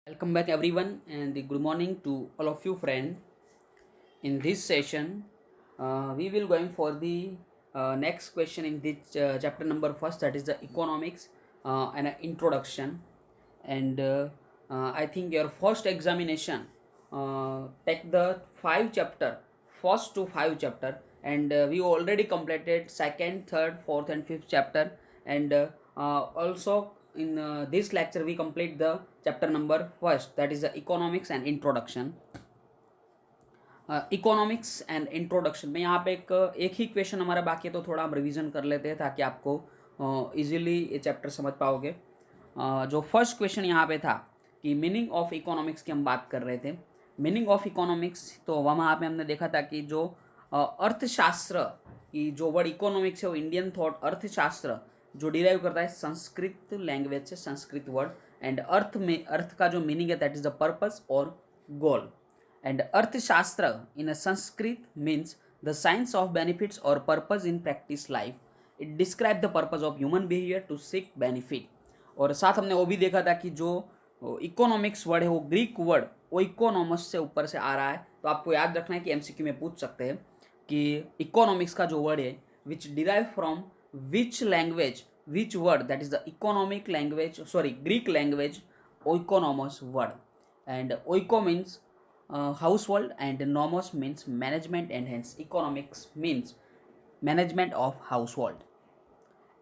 Welcome back everyone and good morning to all of you friend. In this session, we will going for the next question in this chapter number first, that is the economics and introduction. And I think your first examination take the five chapter, first to five chapter, and we already completed second, third, fourth, and fifth chapter, and also in this lecture we complete the chapter number first, that is the economics and introduction. Economics and introduction में यहाँ पे एक ही question हमारा बाकी है, तो थोड़ा हम रिवीजन कर लेते हैं ताकि आपको इजीली ये चैप्टर समझ पाओगे। जो फर्स्ट क्वेश्चन यहाँ पे था कि मीनिंग ऑफ इकोनॉमिक्स की हम बात कर रहे थे। मीनिंग ऑफ इकोनॉमिक्स, तो वहाँ पे हमने देखा था कि जो अर्थशास्त्र की जो वर्ड इकोनॉमिक्स है वो इंडियन थॉट अर्थशास्त्र जो डिराइव करता है संस्कृत लैंग्वेज से, संस्कृत वर्ड, एंड अर्थ का जो मीनिंग है दैट इज द पर्पस और गोल। And Arthashastra in a Sanskrit means the science of benefits or purpose in practice life. It describes the purpose of human behavior to seek benefit. और साथ हमने वो भी देखा था कि जो इकोनॉमिक्स वर्ड है वो ग्रीक वर्ड वो इकोनॉमस से ऊपर से आ रहा है। तो आपको याद रखना है कि एमसीक्यू में पूछ सकते हैं कि इकोनॉमिक्स का जो वर्ड है which derive from which language, which word, that is the economic language, sorry Greek language oikonomos word. And oiko means household and nomos means management, and hence economics means management of household.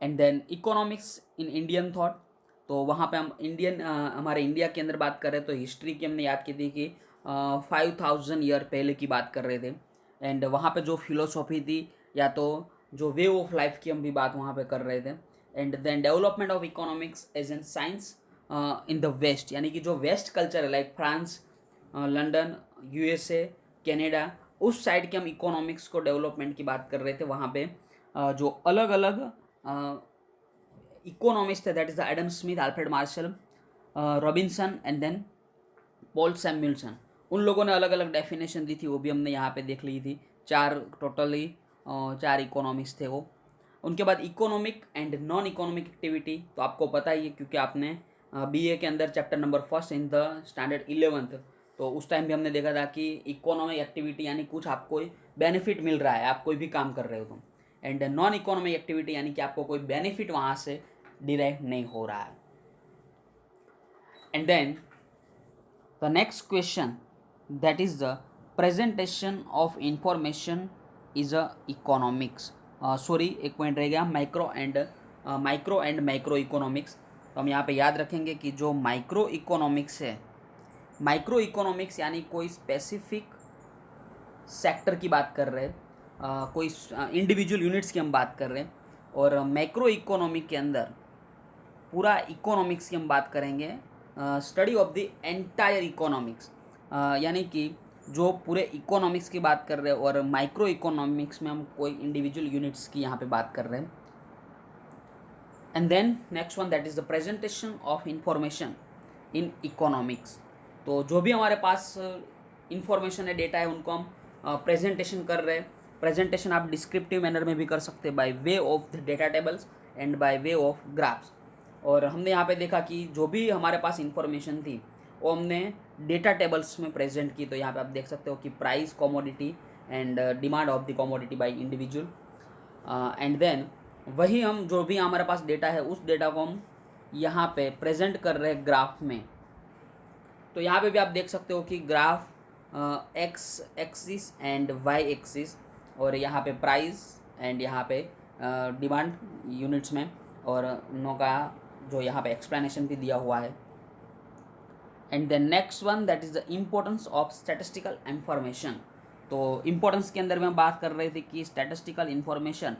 And then economics in Indian thought, तो वहाँ पे हम Indian हमारे India के अंदर बात कर रहे हैं तो हिस्ट्री की हमने याद की थी कि 5000 ईयर पहले की बात कर रहे थे। एंड वहाँ पे जो फिलोसॉफी थी या तो जो वे ऑफ लाइफ की हम भी बात वहाँ पे कर रहे थे। And then development of economics as an science in the west, यानी कि जो वेस्ट कल्चर है like France, London, USA, Canada, उस साइड के हम इकोनॉमिक्स को डेवलपमेंट की बात कर रहे थे। वहाँ पे जो अलग अलग इकोनॉमिस्ट थे that is the Adam Smith, Alfred Marshall, Robinson and then Paul Samuelson, उन लोगों ने अलग अलग डेफिनेशन दी थी, वो भी हमने यहाँ पे देख ली थी। टोटली चार इकोनॉमिक्स थे वो। उनके बाद economic and non economic activity, तो आपको पता ही है क्योंकि आपने बीए के अंदर chapter number first in the standard 11th, तो उस टाइम भी हमने देखा था कि इकोनॉमिक एक्टिविटी यानी कुछ आपको बेनिफिट मिल रहा है, आप कोई भी काम कर रहे हो तुम। एंड नॉन इकोनॉमिक एक्टिविटी यानी कि आपको कोई बेनिफिट वहाँ से डिराइव नहीं हो रहा है। And then the next question that is the presentation of information is a economics, sorry एक पॉइंट रह गया, माइक्रो एंड मैक्रो इकोनॉमिक्स। तो हम यहाँ पे याद रखेंगे कि जो माइक्रो इकोनॉमिक्स है, माइक्रो इकोनॉमिक्स यानी कोई स्पेसिफिक सेक्टर की बात कर रहे हैं, कोई इंडिविजुअल यूनिट्स की हम बात कर रहे हैं। और मैक्रो इकोनॉमिक के अंदर पूरा इकोनॉमिक्स की हम बात करेंगे, study of the entire economics, यानी कि जो पूरे इकोनॉमिक्स की बात कर रहे हैं। और माइक्रो इकोनॉमिक्स में हम कोई इंडिविजुअल यूनिट्स की यहाँ पे बात कर रहे हैं। And then next one that is the presentation of information in economics, तो जो भी हमारे पास इंफॉर्मेशन है, डेटा है, उनको हम प्रेजेंटेशन कर रहे हैं। प्रेजेंटेशन आप डिस्क्रिप्टिव मैनर में भी कर सकते हैं by way of the data tables and by way of graphs. और हमने यहाँ पे देखा कि जो भी हमारे पास इंफॉर्मेशन थी वो हमने डेटा टेबल्स में प्रेजेंट की। तो यहाँ पे आप देख सकते हो कि price, commodity and demand of the commodity by individual. And then वही हम जो भी हमारे पास डेटा है उस डेटा को हम यहाँ पे प्रेजेंट कर रहे हैं ग्राफ में। तो यहाँ पे भी आप देख सकते हो कि graph X axis and Y axis, और यहाँ पे प्राइस एंड यहाँ पे डिमांड यूनिट्स में, और उनों का जो यहाँ पे एक्सप्लेनेशन भी दिया हुआ है। And the next one that is the importance of statistical information. तो इम्पोर्टेंस के अंदर में हम बात कर रहे थे कि स्टैटिस्टिकल इंफॉर्मेशन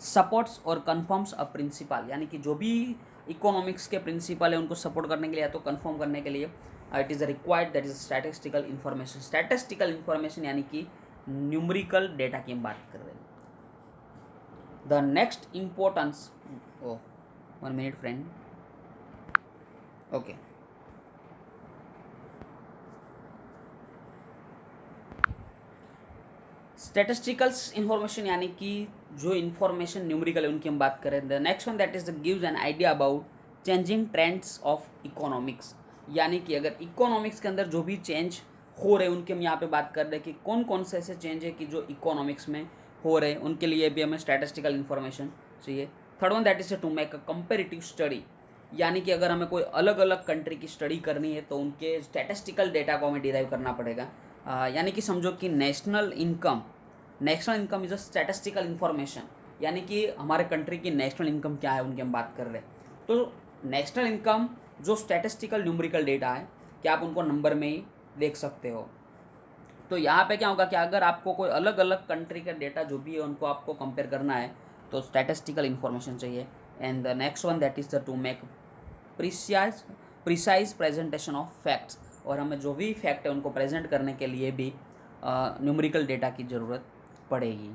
सपोर्ट्स और कन्फर्म्स अ प्रिंसिपल, यानी कि जो भी इकोनॉमिक्स के प्रिंसिपल है उनको सपोर्ट करने के लिए या तो कन्फर्म करने के लिए it is required that is statistical information. Statistical information यानी कि न्यूमरिकल डेटा की हम बात कर रहे हैं। The next importance, oh 1 minute friend, okay. Statisticals information यानी कि जो इन्फॉर्मेशन न्यूमरिकल है उनकी हम बात करें। The next one that is the gives an idea about changing trends of economics. यानी कि अगर इकोनॉमिक्स के अंदर जो भी चेंज हो रहे हैं उनकी हम यहाँ पे बात कर रहे हैं कि कौन कौन से ऐसे चेंज है कि जो इकोनॉमिक्स में हो रहे हैं, उनके लिए भी हमें स्टैटिस्टिकल इन्फॉर्मेशन चाहिए। Third one that is to make a comparative study, यानी कि अगर हमें कोई अलग अलग कंट्री की स्टडी करनी है तो उनके स्टैटिस्टिकल डेटा को हमें डिराइव करना पड़ेगा। यानी कि समझो कि national income is a statistical information, यानी कि हमारे कंट्री की नेशनल इनकम क्या है उनकी हम बात कर रहे हैं। तो नेशनल इनकम जो स्टैटिस्टिकल न्यूमेरिकल डेटा है कि आप उनको नंबर में ही देख सकते हो। तो यहाँ पे क्या होगा कि अगर आपको कोई अलग अलग कंट्री का डेटा जो भी है उनको आपको कंपेयर करना है तो स्टैटिस्टिकल इन्फॉर्मेशन चाहिए। And the next one that is the two make precise presentation of facts, और हमें जो भी फैक्ट है उनको प्रेजेंट करने के लिए भी न्यूमेरिकल डेटा की ज़रूरत पड़ेगी।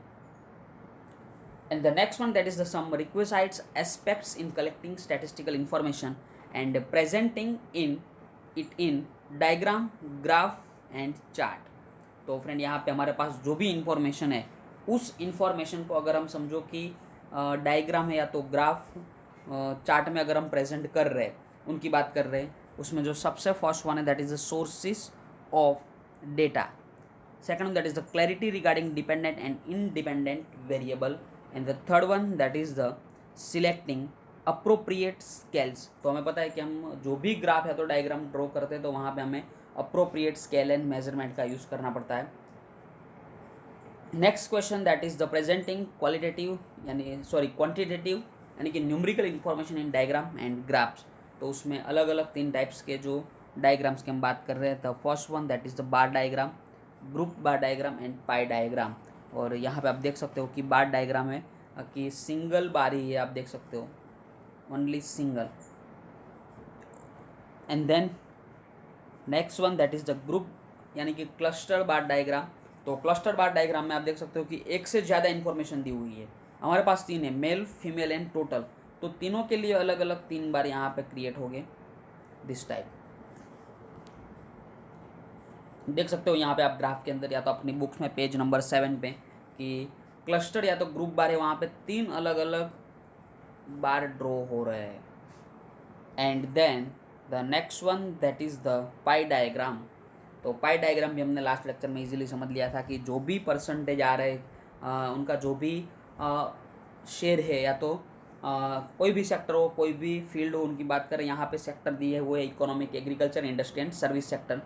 And the next one that is the some requisites aspects in collecting statistical information and presenting it in diagram, graph and chart। तो फ्रेंड यहाँ पे हमारे पास जो भी इंफॉर्मेशन है उस इंफॉर्मेशन को अगर हम समझो कि डायग्राम है या तो ग्राफ चार्ट में अगर हम प्रेजेंट कर रहे हैं, उनकी बात कर रहे हैं, उसमें जो सबसे फर्स्ट वन है that is the sources of data. Second that is the clarity regarding dependent and independent variable. And the third one that is the selecting appropriate scales. तो हमें पता है कि हम जो भी ग्राफ या तो डायग्राम ड्रॉ करते हैं तो वहाँ पे हमें अप्रोप्रिएट स्केल एंड मेजरमेंट का यूज़ करना पड़ता है। Next question that is the presenting quantitative यानी कि numerical information in diagram and graphs. तो उसमें अलग अलग 3 टाइप्स के जो डायग्राम्स की हम बात कर रहे हैं। The first one that is the bar diagram, group bar diagram and pi diagram. और यहाँ पे आप देख सकते हो कि बार डायग्राम है कि सिंगल बार ही है, आप देख सकते हो only single. And then next one that is the group यानी कि क्लस्टर बार डायग्राम। तो क्लस्टर बार डायग्राम में आप देख सकते हो कि एक से ज़्यादा इन्फॉर्मेशन दी हुई है। हमारे पास 3 है, मेल फीमेल एंड टोटल। तो तीनों के लिए अलग अलग 3 बार यहाँ पे क्रिएट हो गए दिस टाइप। देख सकते हो यहाँ पे आप ग्राफ के अंदर या तो अपनी बुक्स में पेज नंबर 7 पे कि क्लस्टर या तो ग्रुप बार है, वहाँ पे 3 अलग अलग बार ड्रॉ हो रहे हैं। And then the next one that is the pie diagram. तो पाई डायग्राम भी हमने लास्ट लेक्चर में इजीली समझ लिया था कि जो भी परसेंटेज आ रहे उनका जो भी शेयर है या तो कोई भी सेक्टर हो, कोई भी फील्ड हो, उनकी बात करें। यहाँ पे सेक्टर दिए हुए economic, agriculture, industry and service sector.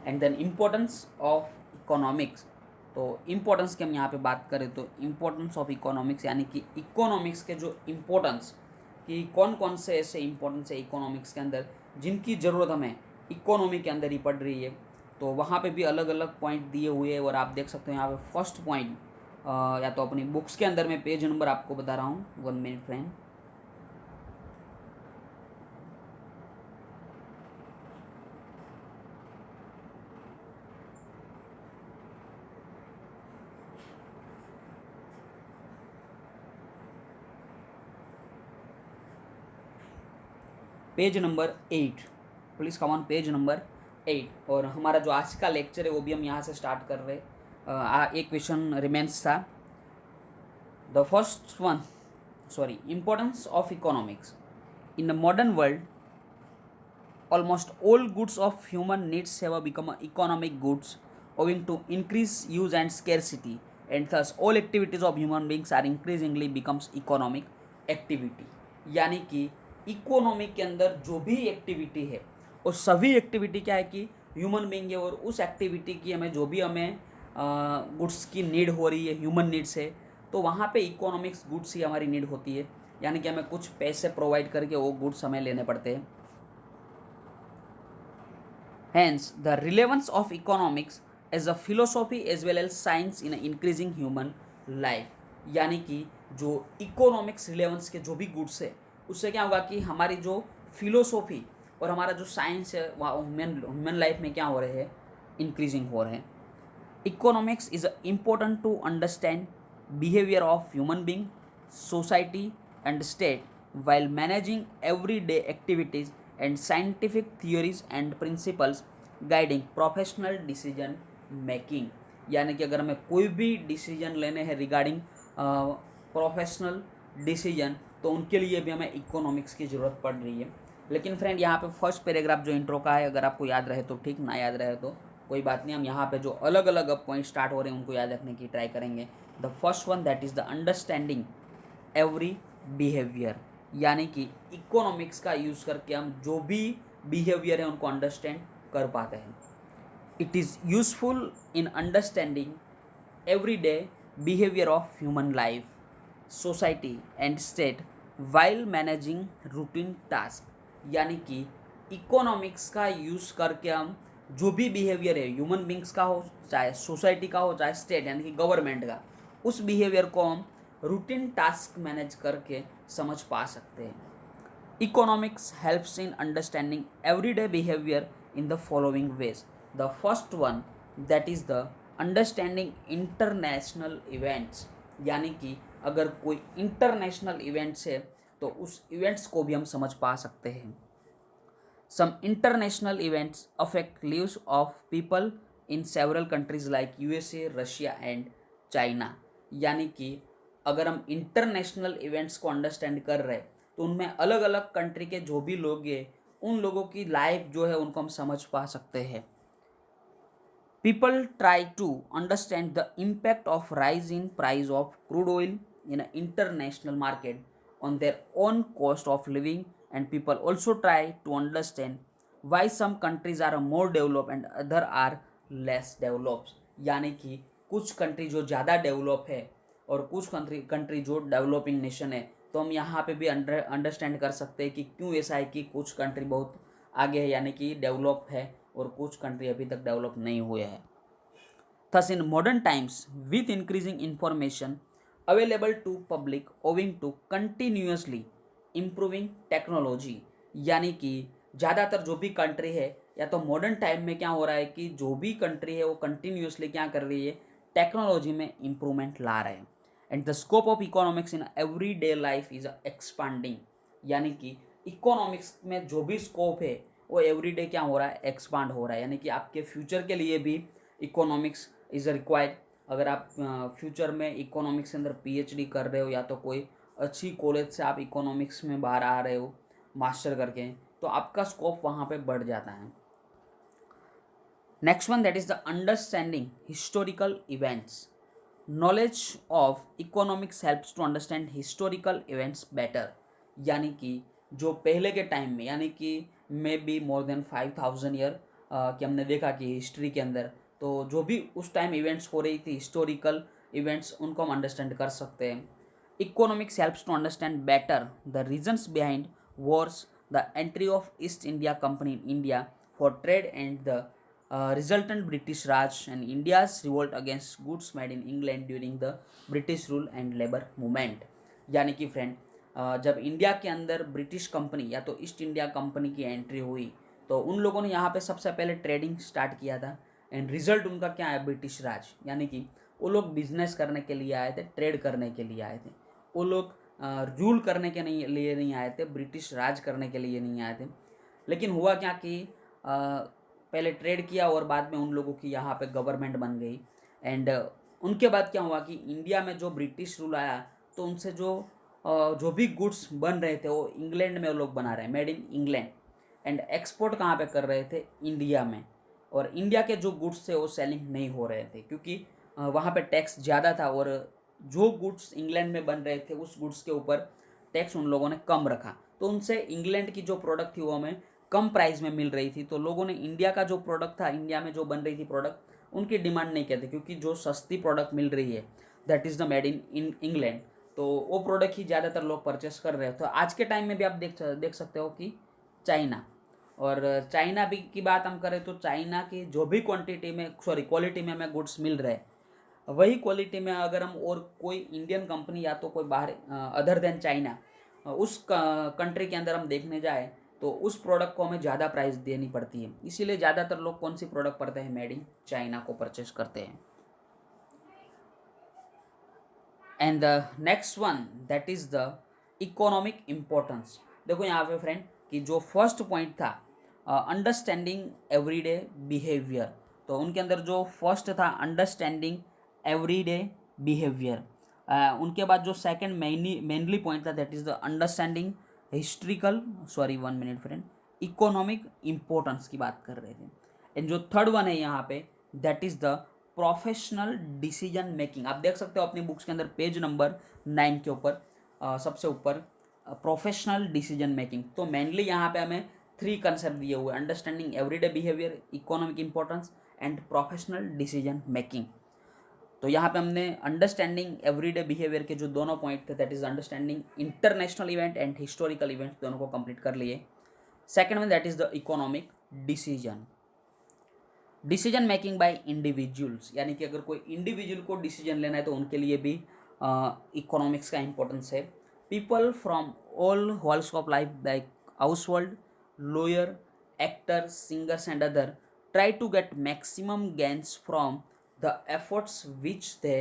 And then importance of economics. तो इम्पोर्टेंस की हम यहाँ पे बात करें तो इम्पोर्टेंस ऑफ इकोनॉमिक्स यानी कि इकोनॉमिक्स के जो इम्पोर्टेंस कि कौन कौन से ऐसे इम्पोर्टेंस है इकोनॉमिक्स के अंदर जिनकी ज़रूरत हमें इकोनॉमी के अंदर ही पड़ रही है। तो वहाँ पे भी अलग अलग पॉइंट दिए हुए हैं और आप देख सकते हो यहाँ पे फर्स्ट पॉइंट या तो अपनी बुक्स के अंदर मैं पेज नंबर आपको बता रहा हूँ, 1 minute friend. Page number 8, please come on page number 8। और हमारा जो आज का लेक्चर है वो भी हम यहाँ से स्टार्ट कर रहे हैं। एक क्वेश्चन रिमेंस था। The first one importance of economics in the modern world. Almost all goods of human needs have become economic goods owing to increased use and scarcity, and thus all activities of human beings are increasingly becomes economic activity। यानी कि economy के अंदर जो भी activity है वो सभी activity क्या है कि ह्यूमन बीइंग है, और उस एक्टिविटी की हमें जो भी हमें गुड्स की नीड हो रही है, ह्यूमन नीड्स है, तो वहाँ पे इकोनॉमिक्स गुड्स ही हमारी नीड होती है। यानी कि हमें कुछ पैसे प्रोवाइड करके वो गुड्स हमें लेने पड़ते हैं। Hence, the relevance of economics as a philosophy as well as science in increasing human life। यानी कि जो इकोनॉमिक्स रिलेवेंस के जो भी गुड्स है उससे क्या होगा कि हमारी जो फिलोसॉफी और हमारा जो साइंस है वहाँ ह्यूमन लाइफ में क्या हो रहे हैं, इंक्रीजिंग हो रहे हैं। Economics is important to understand behaviour of human being, society and state while managing everyday activities and scientific theories and principles guiding professional decision making। यानी कि अगर हमें कोई भी डिसीजन लेने हैं रिगार्डिंग प्रोफेशनल डिसीजन तो उनके लिए भी हमें इकोनॉमिक्स की ज़रूरत पड़ रही है। लेकिन फ्रेंड यहाँ पे फर्स्ट पैराग्राफ जो इंट्रो का है, अगर आपको याद रहे तो ठीक, ना याद रहे तो कोई बात नहीं, हम यहाँ पे जो अलग अलग अब पॉइंट स्टार्ट हो रहे हैं उनको याद रखने की ट्राई करेंगे। The first one that is the understanding every behaviour, यानी कि इकोनॉमिक्स का यूज़ करके हम जो भी बिहेवियर है उनको अंडरस्टैंड कर पाते हैं। It is useful in understanding everyday behavior of human life, society and state while managing routine task, यानी कि इकोनॉमिक्स का यूज़ करके हम जो भी बिहेवियर है ह्यूमन बींग्स का हो, चाहे सोसाइटी का हो, चाहे स्टेट यानी कि गवर्नमेंट का, उस बिहेवियर को हम रूटीन टास्क मैनेज करके समझ पा सकते हैं। Economics helps in understanding everyday behavior in the following ways. The first one, that is the understanding international events, यानी कि अगर कोई इंटरनेशनल इवेंट्स है तो उस इवेंट्स को भी हम समझ पा सकते हैं। Some international events affect lives of people in several countries like USA, Russia and China, यानी कि अगर हम इंटरनेशनल इवेंट्स को अंडरस्टैंड कर रहे हैं तो उनमें अलग अलग कंट्री के जो भी लोग हैं उन लोगों की लाइफ जो है उनको हम समझ पा सकते हैं। People try to understand the impact of rise in price of crude oil in an international market on their own cost of living, and people also try to understand why some countries are more developed and other are less developed, यानी कि कुछ country जो ज़्यादा develop है और कुछ country जो developing nation है, तो हम यहाँ पे भी अंडरस्टैंड कर सकते हैं कि क्यों ऐसा है कि कुछ कंट्री बहुत आगे है यानी कि डेवलप है और कुछ कंट्री अभी तक डेवलप नहीं हुए हैं। Thus, in modern times, with increasing information available to public owing to continuously improving technology, यानी कि ज़्यादातर जो भी कंट्री है या तो मॉडर्न टाइम में क्या हो रहा है कि जो भी कंट्री है वो कंटिन्यूसली क्या कर रही है, टेक्नोलॉजी में इम्प्रूवमेंट ला रहे हैं। And the scope of economics in every day life is expanding, यानी कि इकोनॉमिक्स में जो भी स्कोप है वो एवरीडे क्या हो रहा है, एक्सपांड हो रहा है, यानी कि आपके फ्यूचर के लिए भी इकोनॉमिक्स इज़ रिक्वायर्ड। अगर आप फ्यूचर में इकोनॉमिक्स के अंदर पीएचडी कर रहे हो या तो कोई अच्छी कॉलेज से आप इकोनॉमिक्स में बाहर आ रहे हो मास्टर करके, तो आपका स्कोप वहाँ पे बढ़ जाता है। Next one that is the understanding historical events. Knowledge of economics helps to understand historical events better, यानी कि जो पहले के टाइम में यानी कि may be more than 5000 year कि हमने देखा कि हिस्ट्री के अंदर तो जो भी उस टाइम इवेंट्स हो रही थी हिस्टोरिकल इवेंट्स, उनको हम अंडरस्टैंड कर सकते हैं। Economics helps to understand better the reasons behind wars, the entry of East India Company in India for trade and the resultant British Raj and India's revolt against goods made in England during the British rule and labor movement, यानी कि friend जब India के अंदर British company या तो east India company की entry हुई तो उन लोगों ने यहाँ पे सबसे पहले ट्रेडिंग स्टार्ट किया था एंड रिजल्ट उनका क्या है, ब्रिटिश राज, यानी कि वो लोग बिजनेस करने के लिए आए थे, ट्रेड करने के लिए आए थे, वो लोग रूल करने के लिए नहीं आए थे, ब्रिटिश राज करने के लिए नहीं आए थे। लेकिन हुआ क्या कि पहले ट्रेड किया और बाद में उन लोगों की यहाँ पे गवर्नमेंट बन गई एंड उनके बाद क्या हुआ कि इंडिया में जो ब्रिटिश रूल आया तो उनसे जो भी गुड्स बन रहे थे वो इंग्लैंड में वो लोग बना रहे हैं, made in England, and export कहाँ पे कर रहे थे, इंडिया में। और इंडिया के जो गुड्स थे वो सेलिंग नहीं हो रहे थे क्योंकि वहाँ पे टैक्स ज़्यादा था और जो गुड्स इंग्लैंड में बन रहे थे उस गुड्स के ऊपर टैक्स उन लोगों ने कम रखा, तो उनसे इंग्लैंड की जो प्रोडक्ट थी वो हमें कम प्राइस में मिल रही थी, तो लोगों ने इंडिया का जो प्रोडक्ट था, इंडिया में जो बन रही थी प्रोडक्ट, उनकी डिमांड नहीं करते क्योंकि जो सस्ती प्रोडक्ट मिल रही है that is the made in England, तो वो प्रोडक्ट ही ज़्यादातर लोग परचेस कर रहे हैं। तो आज के टाइम में भी आप देख सकते हो कि चाइना, और चाइना भी की बात हम करें तो चाइना की जो भी क्वालिटी में हमें गुड्स मिल रहे हैं वही क्वालिटी में अगर हम और कोई इंडियन कंपनी या तो कोई बाहर अदर देन चाइना उस कंट्री के अंदर हम देखने जाए तो उस प्रोडक्ट को हमें ज़्यादा प्राइस देनी पड़ती है, इसीलिए ज़्यादातर लोग कौन सी प्रोडक्ट पढ़ते हैं, मेड इन चाइना को परचेस करते हैं। And the next one that is the economic importance. देखो यहाँ पे फ्रेंड कि जो फर्स्ट पॉइंट था अंडरस्टैंडिंग एवरीडे बिहेवियर, तो उनके अंदर जो फर्स्ट था अंडरस्टैंडिंग एवरीडे बिहेवियर, उनके बाद जो सेकंड मेनली पॉइंट था that is the understanding historical, sorry 1 minute friend, economic importance की बात कर रहे थे। एंड जो थर्ड वन है यहाँ पे, that is the professional decision making. आप देख सकते हो अपनी बुक्स के अंदर पेज नंबर 9 के ऊपर सबसे ऊपर प्रोफेशनल डिसीजन मेकिंग। तो मेनली यहाँ पे हमें 3 कंसेप्ट दिए हुए, understanding everyday behaviour, economic importance and professional decision making. तो यहाँ पे हमने अंडरस्टैंडिंग एवरीडे बिहेवियर के जो दोनों पॉइंट थे, that is understanding international event and historical event, दोनों को कंप्लीट कर लिए। Second one that is the economic decision, decision making bye individuals, यानी कि अगर कोई इंडिविजुअल को डिसीजन लेना है तो उनके लिए भी इकोनॉमिक्स का इंपॉर्टेंस है। People from all walls of life like household, lawyer, actors, singers and other try to get maximum gains from the efforts which they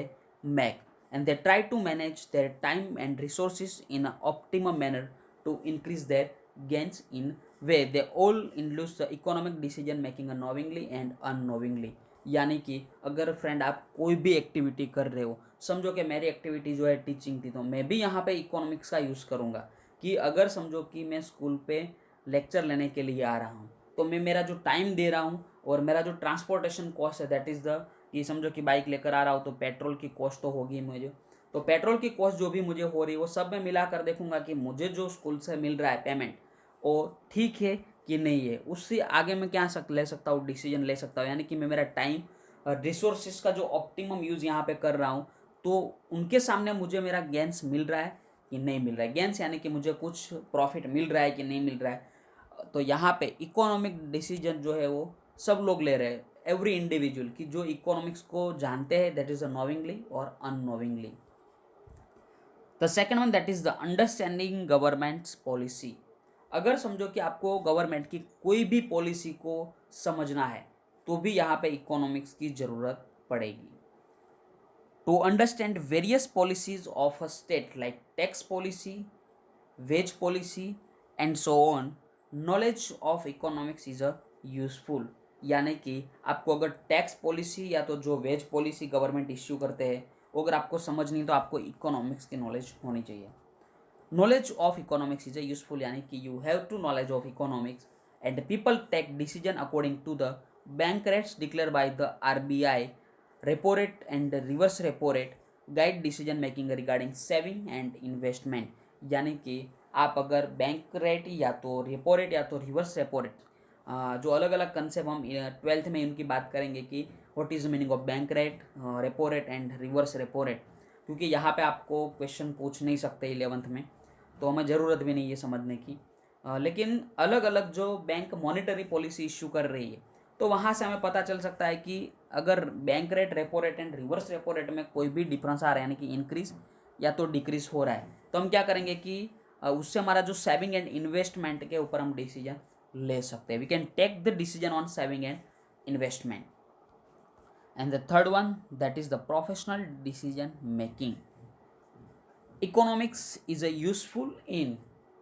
make, and they try to manage their time and resources in an optimum manner to increase their gains in way they all influence the economic decision making knowingly and unknowingly। यानी कि अगर friend आप कोई भी activity कर रहे हो, समझो कि मेरी एक्टिविटी जो है टीचिंग थी, तो मैं भी यहाँ पे इकोनॉमिक्स का यूज़ करूँगा कि अगर समझो कि मैं स्कूल पे लेक्चर लेने के लिए आ रहा हूँ, तो मैं मेरा जो टाइम दे रहा हूँ और मेरा जो ट्रांसपोर्टेशन कॉस्ट है, दैट इज़ द, ये समझो कि बाइक लेकर आ रहा हूँ तो पेट्रोल की कॉस्ट तो होगी मुझे, तो पेट्रोल की कॉस्ट जो भी मुझे हो रही है वो सब मैं मिला कर देखूंगा कि मुझे जो स्कूल से मिल रहा है पेमेंट वो ठीक है कि नहीं है। उससे आगे मैं क्या ले सकता हूँ, डिसीजन ले सकता हूँ, यानी कि मैं मेरा टाइम रिसोर्सेज का जो ऑप्टिमम यूज़ यहाँ पे कर रहा हूँ, तो उनके सामने मुझे मेरा गेंस मिल रहा है कि नहीं मिल रहा है, गेंस यानी कि मुझे कुछ प्रॉफिट मिल रहा है कि नहीं मिल रहा है। तो यहाँ पे इकोनॉमिक डिसीजन जो है वो सब लोग ले रहे हैं, एवरी इंडिविजुअल, की जो इकोनॉमिक्स को जानते हैं, दैट इज नोविंगली और unknowingly. The second one that is the understanding government's policy. अगर समझो कि आपको गवर्नमेंट की कोई भी पॉलिसी को समझना है तो भी यहाँ पे इकोनॉमिक्स की ज़रूरत पड़ेगी। To understand various policies of a state like tax policy, wage policy and so on, knowledge of economics is a useful. यानी कि आपको अगर टैक्स पॉलिसी या तो जो वेज पॉलिसी गवर्नमेंट इश्यू करते हैं वो अगर आपको समझनी तो आपको इकोनॉमिक्स की नॉलेज होनी चाहिए। Knowledge of economics is a useful, यानी कि you have to knowledge of economics and people take decision according to the bank rates declare by the RBI, repo rate and reverse repo rate guide decision making regarding saving and investment. यानी कि आप अगर bank rate या तो repo rate या तो reverse repo rate, जो अलग अलग कंसेप्ट हम 12th में उनकी बात करेंगे कि what is the meaning of bank rate, repo rate and reverse repo rate, क्योंकि यहाँ पे आपको क्वेश्चन पूछ नहीं सकते 11th में, तो हमें ज़रूरत भी नहीं है समझने की। लेकिन अलग अलग जो बैंक मॉनेटरी पॉलिसी इशू कर रही है, तो वहाँ से हमें पता चल सकता है कि अगर bank rate, repo rate and reverse repo rate में कोई भी डिफरेंस आ रहा है, यानी कि इंक्रीज या तो डिक्रीज हो रहा है, तो हम क्या करेंगे कि उससे हमारा जो सेविंग एंड इन्वेस्टमेंट के ऊपर हम डिसीजन ले सकते हैं। We can take the decision on saving and investment. And the third one that is the professional decision making. Economics is a useful in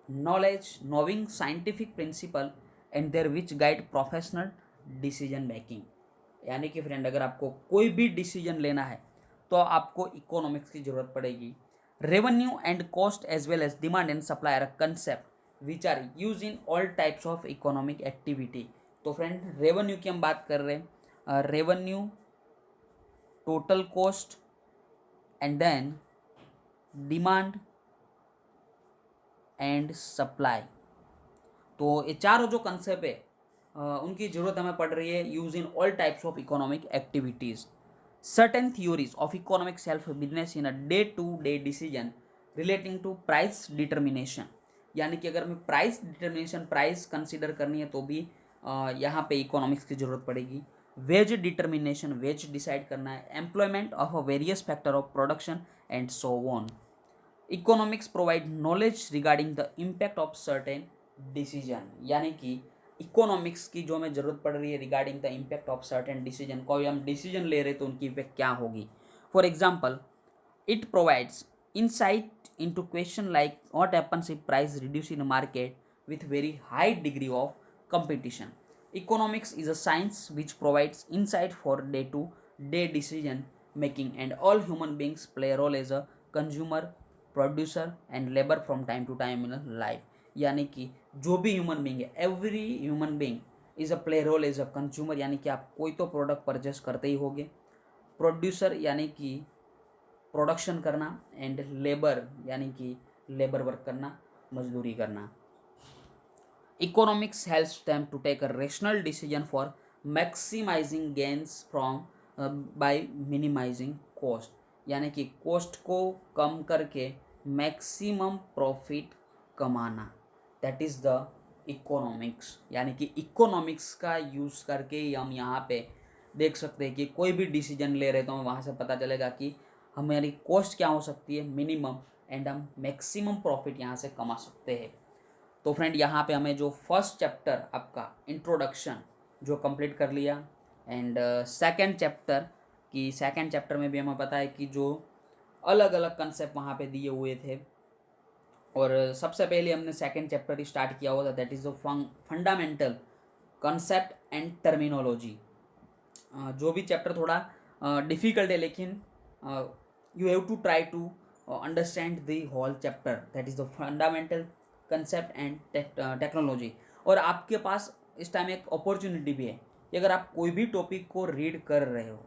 knowledge, knowing scientific principle and their which guide professional decision making। यानी कि friend अगर आपको कोई भी decision लेना है तो आपको इकोनॉमिक्स की जरूरत पड़ेगी। Revenue and cost as well as demand and supply are concept which are use in all types of economic activity. तो फ्रेंड रेवेन्यू की हम बात कर रहे हैं, revenue, total cost and then demand and supply. तो ये चारों जो कंसेप्ट है उनकी ज़रूरत हमें पड़ रही है use in all types of economic activities. Certain theories of economic self business in a day to day decision relating to price determination. यानी कि अगर हमें प्राइस डिटर्मिनेशन, प्राइस कंसिडर करनी है तो भी यहाँ पे इकोनॉमिक्स की ज़रूरत पड़ेगी। वेज डिटर्मिनेशन, वेज डिसाइड करना है, employment of a various factor of production and so on. Economics provide knowledge regarding the impact of certain decision. यानी कि इकोनॉमिक्स की जो हमें ज़रूरत पड़ रही है regarding the impact of certain decision, कोई हम डिसीजन ले रहे तो उनकी इफेक्ट क्या होगी। For example, it provides insight into question like what happens if price reduce in a market with very high degree of competition. Economics is a science which provides insight for day to day decision making, and all human beings play a role as a consumer, producer and labor from time to time in a life। यानी कि जो भी human being है, every human being is a play role as a consumer, यानी कि आप कोई तो प्रोडक्ट परचेस करते ही होगे। प्रोड्यूसर यानी कि प्रोडक्शन करना, एंड लेबर यानी कि लेबर वर्क करना, मजदूरी करना। Economics helps them to take a rational decision for maximizing gains from by minimizing cost, यानी कि cost को कम करके मैक्सिमम प्रॉफिट कमाना, दैट इज़ द इकोनॉमिक्स। यानी कि इकोनॉमिक्स का यूज़ करके ही हम यहाँ पे देख सकते हैं कि कोई भी डिसीजन ले रहे तो हमें वहाँ से पता चलेगा कि हमारी कॉस्ट क्या हो सकती है मिनिमम, एंड हम मैक्सिमम प्रॉफिट यहाँ से कमा सकते हैं। तो फ्रेंड यहाँ पे हमें जो फर्स्ट चैप्टर आपका इंट्रोडक्शन जो कंप्लीट कर लिया, एंड सेकंड चैप्टर की सेकंड चैप्टर में भी हमें पता है कि जो अलग अलग कंसेप्ट वहाँ पे दिए हुए थे, और सबसे पहले हमने सेकंड चैप्टर ही स्टार्ट किया हुआ था, that is the fundamental concept and terminology. जो भी चैप्टर थोड़ा डिफ़िकल्ट है, लेकिन you have to try to understand the whole chapter, that is the fundamental concept and technology. और आपके पास इस टाइम एक अपॉर्चुनिटी भी है कि अगर आप कोई भी टॉपिक को रीड कर रहे हो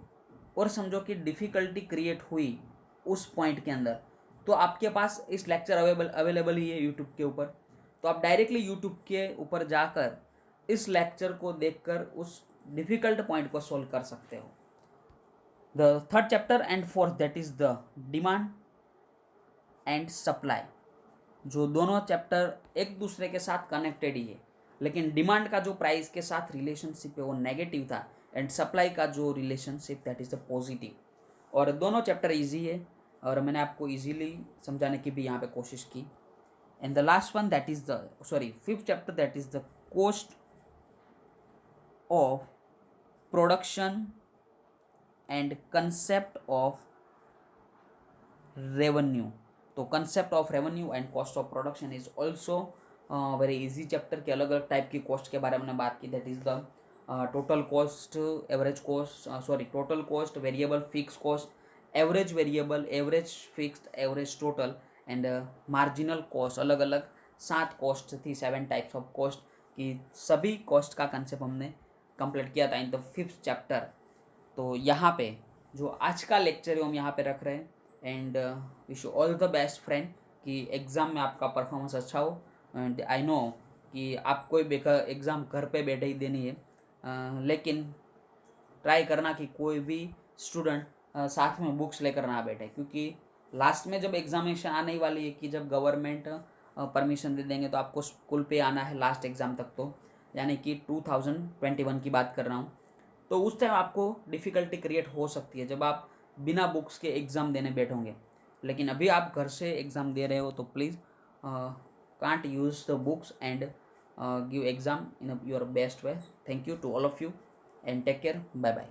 और समझो कि डिफ़िकल्टी क्रिएट हुई उस पॉइंट के अंदर, तो आपके पास इस लेक्चर अवेलेबल ही है यूट्यूब के ऊपर। तो आप डायरेक्टली यूट्यूब के ऊपर जाकर इस लेक्चर को देखकर उस डिफ़िकल्ट पॉइंट को सॉल्व कर सकते हो। The third chapter and fourth, that is the demand and supply. जो दोनों चैप्टर एक दूसरे के साथ कनेक्टेड ही है, लेकिन डिमांड का जो प्राइस के साथ रिलेशनशिप है वो नेगेटिव था, एंड सप्लाई का जो relationship that is the positive. और दोनों चैप्टर इजी है, और मैंने आपको इजीली समझाने की भी यहाँ पे कोशिश की। And the last one that is the fifth chapter, that is the cost of production and concept of revenue. तो concept of revenue and cost of production is also very easy chapter के अलग अलग type की cost के बारे में हमने बात की, that is the total cost, average cost, total cost, variable fix cost, average variable, average fixed, average total, and marginal cost. अलग अलग 7 कॉस्ट थी, 7 टाइप्स ऑफ कॉस्ट की। सभी कॉस्ट का कंसेप्ट हमने कंप्लीट किया था इन द फिफ्थ चैप्टर। तो यहाँ पे जो आज का लेक्चर है हम यहाँ पे रख रहे हैं, and wish you all the best friend, कि एग्ज़ाम में आपका परफॉर्मेंस अच्छा हो। एंड आई नो कि आपको एग्ज़ाम घर पे बैठे ही देनी है, लेकिन ट्राई करना कि कोई भी स्टूडेंट साथ में बुक्स लेकर ना बैठे, क्योंकि लास्ट में जब एग्जामिनेशन आने ही वाली है कि जब गवर्नमेंट परमिशन दे देंगे तो आपको स्कूल पे आना है लास्ट एग्ज़ाम तक, तो यानी कि 2021 की बात कर रहा हूँ। तो उस टाइम आपको डिफ़िकल्टी क्रिएट हो सकती है जब आप बिना बुक्स के एग्ज़ाम देने बैठोगे। लेकिन अभी आप घर से एग्ज़ाम दे रहे हो, तो please can't use the books and give exam in your best way. Thank you to all of you and take care, bye bye.